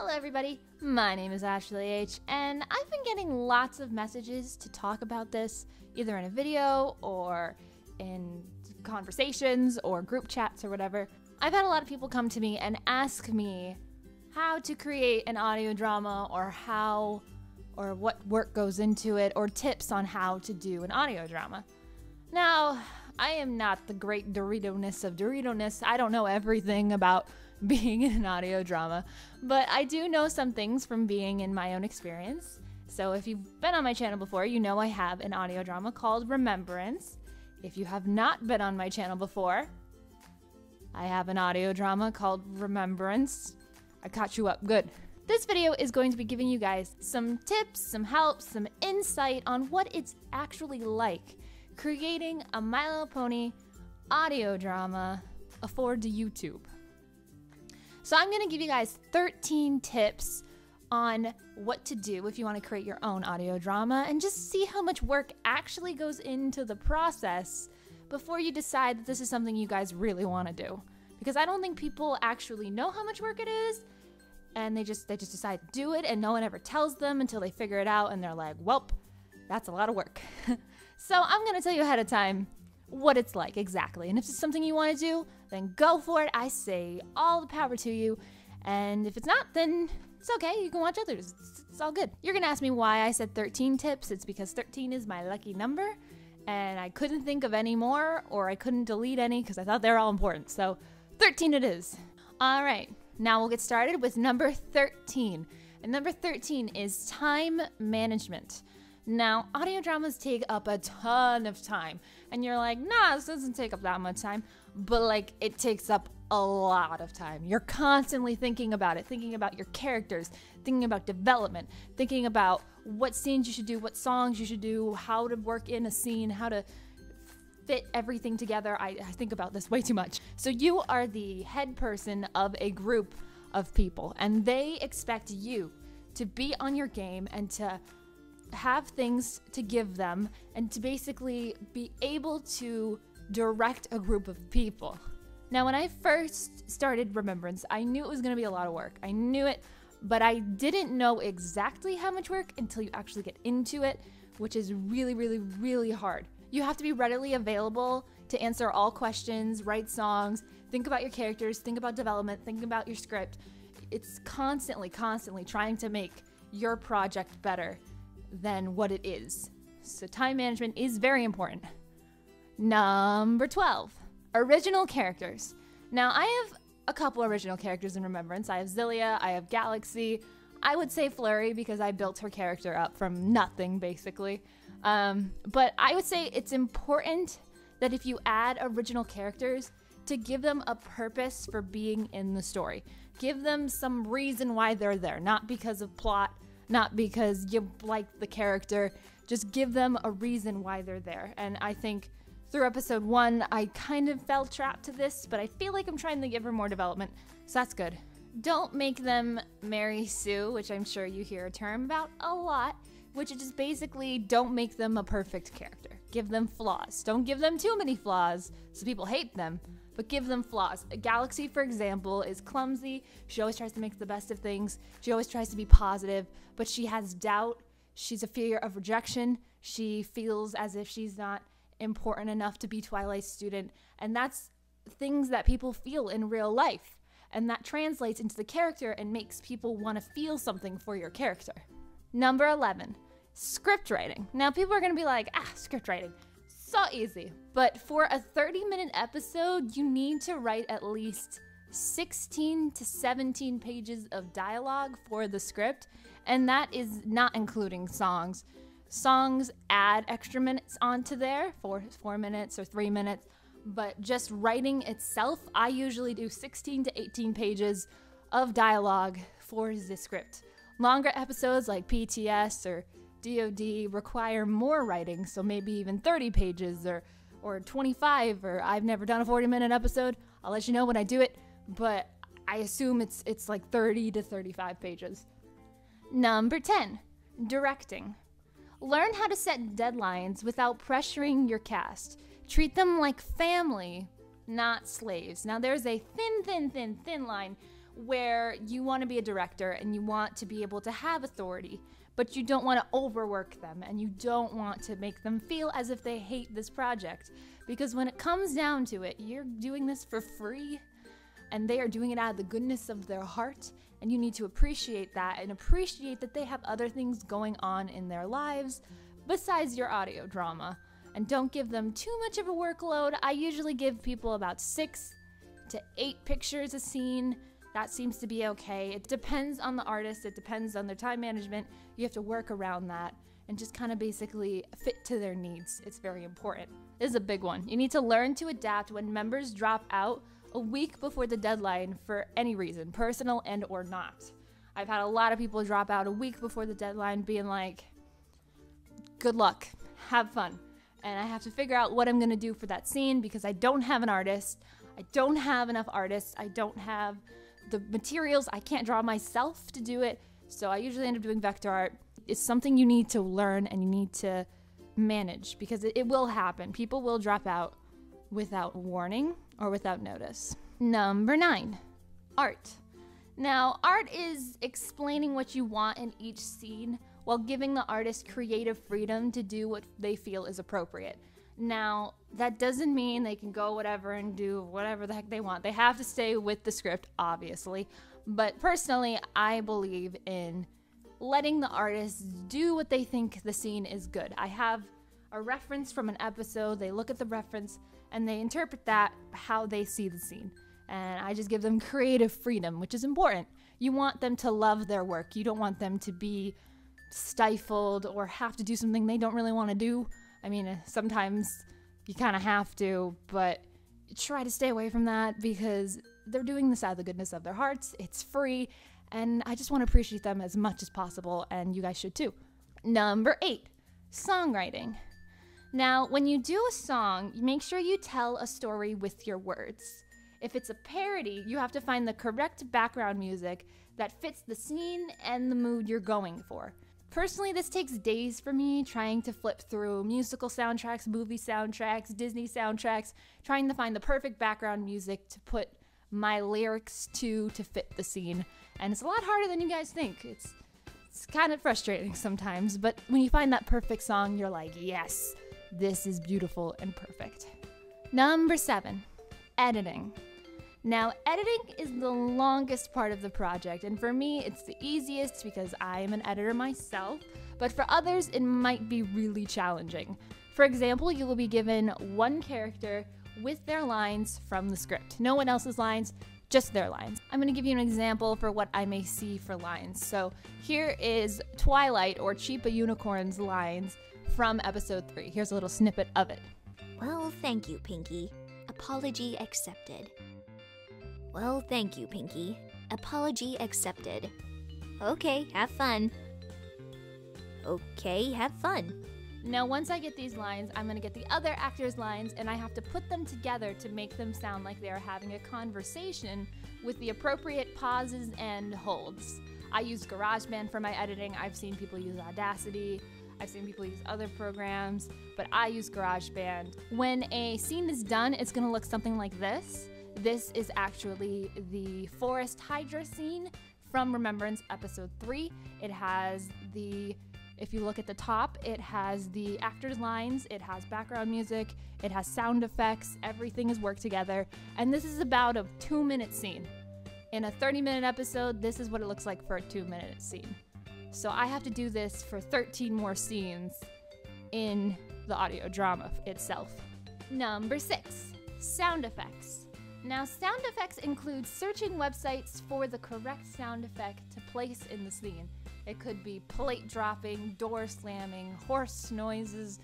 Hello everybody, my name is Ashley H, and I've been getting lots of messages to talk about this, either in a video or in conversations or group chats or whatever. I've had a lot of people come to me and ask me how to create an audio drama or what work goes into it, or tips on how to do an audio drama. Now, I am not the great Dorito-ness of Dorito-ness. I don't know everything about being in an audio drama, but I do know some things from being in my own experience. So if you've been on my channel before, you know I have an audio drama called Remembrance. If you have not been on my channel before, I have an audio drama called Remembrance. I caught you up good. This video is going to be giving you guys some tips, some help, some insight on what it's actually like creating a My Little Pony audio drama for the YouTube. So I'm gonna give you guys 13 tips on what to do if you want to create your own audio drama, and just see how much work actually goes into the process before you decide that this is something you guys really want to do. Because I don't think people actually know how much work it is, and they just decide to do it, and no one ever tells them until they figure it out, and they're like, welp, that's a lot of work. So I'm gonna tell you ahead of time what it's like exactly, and if it's something you want to do, then go for it. I say all the power to you, and if it's not, then it's okay, you can watch others. It's all good. You're gonna ask me why I said 13 tips. It's because 13 is my lucky number, and I couldn't think of any more, or I couldn't delete any because I thought they were all important. So 13 it is. All right, now we'll get started with number 13, and number 13 is time management. Now, audio dramas take up a ton of time, and you're like, nah, this doesn't take up that much time, but like, it takes up a lot of time. You're constantly thinking about it, thinking about your characters, thinking about development, thinking about what scenes you should do, what songs you should do, how to work in a scene, how to fit everything together. I think about this way too much. So you are the head person of a group of people, and they expect you to be on your game and to have things to give them, and to basically be able to direct a group of people. Now, when I first started Remembrance, I knew it was going to be a lot of work. I knew it, but I didn't know exactly how much work until you actually get into it, which is really, really, really hard. You have to be readily available to answer all questions, write songs, think about your characters, think about development, think about your script. It's constantly trying to make your project better than what it is. So time management is very important. Number 12, original characters. Now, I have a couple original characters in Remembrance. I have Zilia, I have Galaxy. I would say Flurry because I built her character up from nothing, basically. But I would say it's important that if you add original characters, to give them a purpose for being in the story. Give them some reason why they're there, not because of plot, not because you like the character. Just give them a reason why they're there. And I think through episode 1, I kind of fell trapped to this, but I feel like I'm trying to give her more development, so that's good. Don't make them Mary Sue, which I'm sure you hear a term about a lot, which is just basically don't make them a perfect character. Give them flaws. Don't give them too many flaws so people hate them, but give them flaws. Galaxy, for example, is clumsy. She always tries to make the best of things. She always tries to be positive, but she has doubt. She's a fear of rejection. She feels as if she's not important enough to be Twilight's student, and that's things that people feel in real life, and that translates into the character and makes people want to feel something for your character. Number 11, script writing. Now, people are going to be like, script writing, so easy. But for a 30-minute episode, you need to write at least 16 to 17 pages of dialogue for the script, and that is not including songs. Songs add extra minutes onto there, 4 minutes or 3 minutes, but just writing itself, I usually do 16 to 18 pages of dialogue for the script. Longer episodes like PTS or DoD require more writing, so maybe even 30 pages or 25, or I've never done a 40-minute episode. I'll let you know when I do it, but I assume it's like 30 to 35 pages. Number 10, directing. Learn how to set deadlines without pressuring your cast. Treat them like family, not slaves. Now, there's a thin line where you want to be a director and you want to be able to have authority, but you don't want to overwork them and you don't want to make them feel as if they hate this project. Because when it comes down to it, you're doing this for free and they are doing it out of the goodness of their heart, and you need to appreciate that and appreciate that they have other things going on in their lives besides your audio drama. And don't give them too much of a workload. I usually give people about 6 to 8 pictures a scene. That seems to be okay. It depends on the artist, it depends on their time management. You have to work around that and just kind of basically fit to their needs. It's very important. This is a big one. You need to learn to adapt when members drop out a week before the deadline for any reason, personal and or not. I've had a lot of people drop out a week before the deadline being like, good luck, have fun. And I have to figure out what I'm gonna do for that scene because I don't have an artist. I don't have enough artists. I don't have the materials. I can't draw myself to do it. So I usually end up doing vector art. It's something you need to learn and you need to manage because it will happen. People will drop out without warning or without notice. Number 9, art. Now, art is explaining what you want in each scene while giving the artist creative freedom to do what they feel is appropriate. Now, that doesn't mean they can go whatever and do whatever the heck they want. They have to stay with the script, obviously. But personally, I believe in letting the artists do what they think the scene is good. I have a reference from an episode, they look at the reference, and they interpret that how they see the scene. And I just give them creative freedom, which is important. You want them to love their work. You don't want them to be stifled or have to do something they don't really want to do. I mean, sometimes you kind of have to, but try to stay away from that because they're doing this out of the goodness of their hearts. It's free, and I just want to appreciate them as much as possible, and you guys should too. Number 8, songwriting. Now, when you do a song, make sure you tell a story with your words. If it's a parody, you have to find the correct background music that fits the scene and the mood you're going for. Personally, this takes days for me trying to flip through musical soundtracks, movie soundtracks, Disney soundtracks, trying to find the perfect background music to put my lyrics to fit the scene. And it's a lot harder than you guys think. It's kind of frustrating sometimes, but when you find that perfect song, you're like, yes, this is beautiful and perfect. Number 7, editing. Now, editing is the longest part of the project, and for me, it's the easiest because I am an editor myself, but for others, it might be really challenging. For example, you will be given one character with their lines from the script. No one else's lines, just their lines. I'm going to give you an example for what I may see for lines. So here is Twilight or Cheapa Unicorn's lines from episode 3. Here's a little snippet of it. Well, thank you, Pinky. Apology accepted. Well, thank you, Pinky. Apology accepted. Okay, have fun. Okay, have fun. Now, once I get these lines, I'm going to get the other actors' lines, and I have to put them together to make them sound like they are having a conversation with the appropriate pauses and holds. I use GarageBand for my editing. I've seen people use Audacity. I've seen people use other programs, but I use GarageBand. When a scene is done, it's going to look something like this. This is actually the Forest Hydra scene from Remembrance episode 3. It has if you look at the top, it has the actors' lines, it has background music, it has sound effects, everything is worked together, and this is about a 2-minute scene. In a 30-minute episode, this is what it looks like for a 2-minute scene. So I have to do this for 13 more scenes in the audio drama itself. Number 6, sound effects. Now, sound effects include searching websites for the correct sound effect to place in the scene. It could be plate dropping, door slamming, horse noises,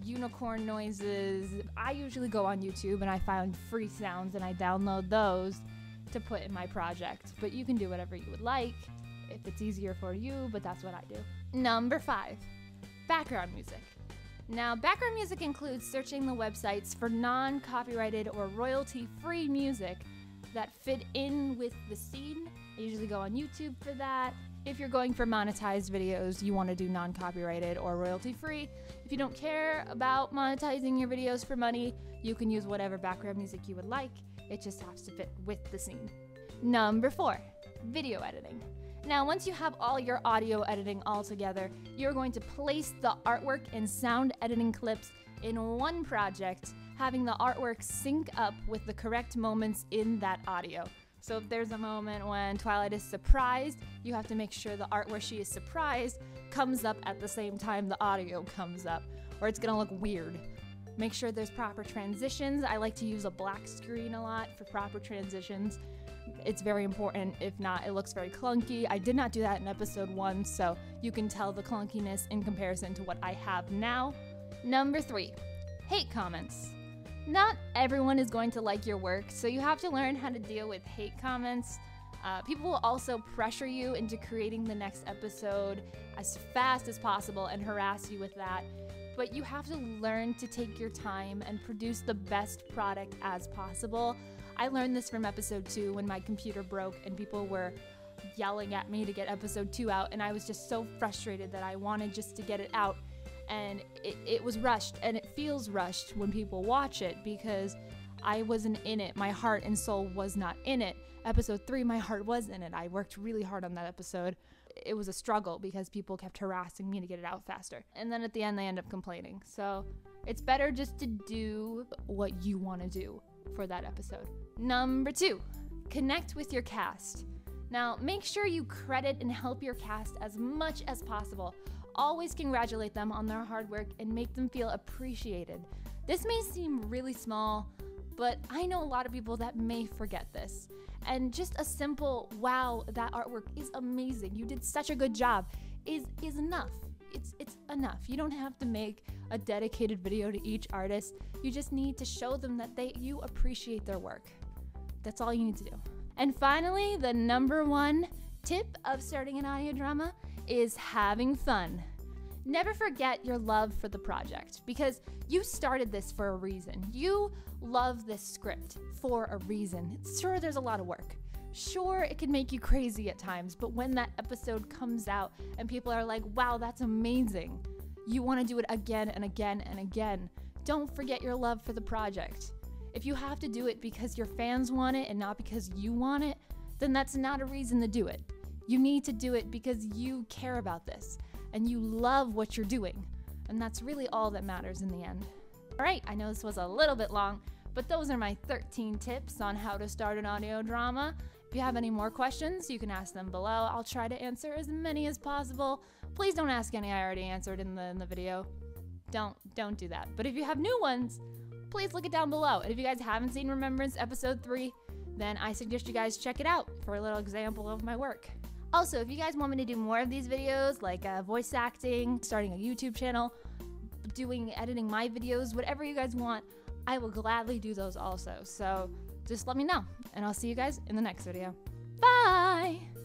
unicorn noises. I usually go on YouTube and I find free sounds and I download those to put in my project. But you can do whatever you would like if it's easier for you, but that's what I do. Number 5, background music. Now, background music includes searching the websites for non-copyrighted or royalty-free music that fit in with the scene. I usually go on YouTube for that. If you're going for monetized videos, you want to do non-copyrighted or royalty-free. If you don't care about monetizing your videos for money, you can use whatever background music you would like. It just has to fit with the scene. Number 4, video editing. Now, once you have all your audio editing all together, you're going to place the artwork and sound editing clips in one project, having the artwork sync up with the correct moments in that audio. So if there's a moment when Twilight is surprised, you have to make sure the art where she is surprised comes up at the same time the audio comes up, or it's gonna look weird. Make sure there's proper transitions. I like to use a black screen a lot for proper transitions. It's very important. If not, it looks very clunky. I did not do that in episode 1, so you can tell the clunkiness in comparison to what I have now. Number 3, hate comments. Not everyone is going to like your work, so you have to learn how to deal with hate comments. People will also pressure you into creating the next episode as fast as possible and harass you with that. But you have to learn to take your time and produce the best product as possible. I learned this from episode 2 when my computer broke and people were yelling at me to get episode 2 out, and I was just so frustrated that I wanted just to get it out. And it was rushed, and it feels rushed when people watch it because I wasn't in it. My heart and soul was not in it. Episode 3, my heart was in it. I worked really hard on that episode. It was a struggle because people kept harassing me to get it out faster. And then at the end, they end up complaining. So it's better just to do what you want to do for that episode. Number 2, connect with your cast. Now, make sure you credit and help your cast as much as possible. Always congratulate them on their hard work and make them feel appreciated. This may seem really small, but I know a lot of people that may forget this. And just a simple, wow, that artwork is amazing, you did such a good job, is enough. It's enough. You don't have to make a dedicated video to each artist. You just need to show them that you appreciate their work. That's all you need to do. And finally, the number 1 tip of starting an audio drama is having fun. Never forget your love for the project because you started this for a reason. You love this script for a reason. Sure, there's a lot of work. Sure, it can make you crazy at times, but when that episode comes out and people are like, wow, that's amazing, you want to do it again and again and again. Don't forget your love for the project. If you have to do it because your fans want it and not because you want it, then that's not a reason to do it. You need to do it because you care about this and you love what you're doing. And that's really all that matters in the end. All right, I know this was a little bit long, but those are my 13 tips on how to start an audio drama. If you have any more questions, you can ask them below. I'll try to answer as many as possible. Please don't ask any I already answered in the video. Don't do that. But if you have new ones, please look it down below. And if you guys haven't seen Remembrance episode 3, then I suggest you guys check it out for a little example of my work. Also, if you guys want me to do more of these videos, like voice acting, starting a YouTube channel, editing my videos, whatever you guys want, I will gladly do those also. So just let me know, and I'll see you guys in the next video. Bye!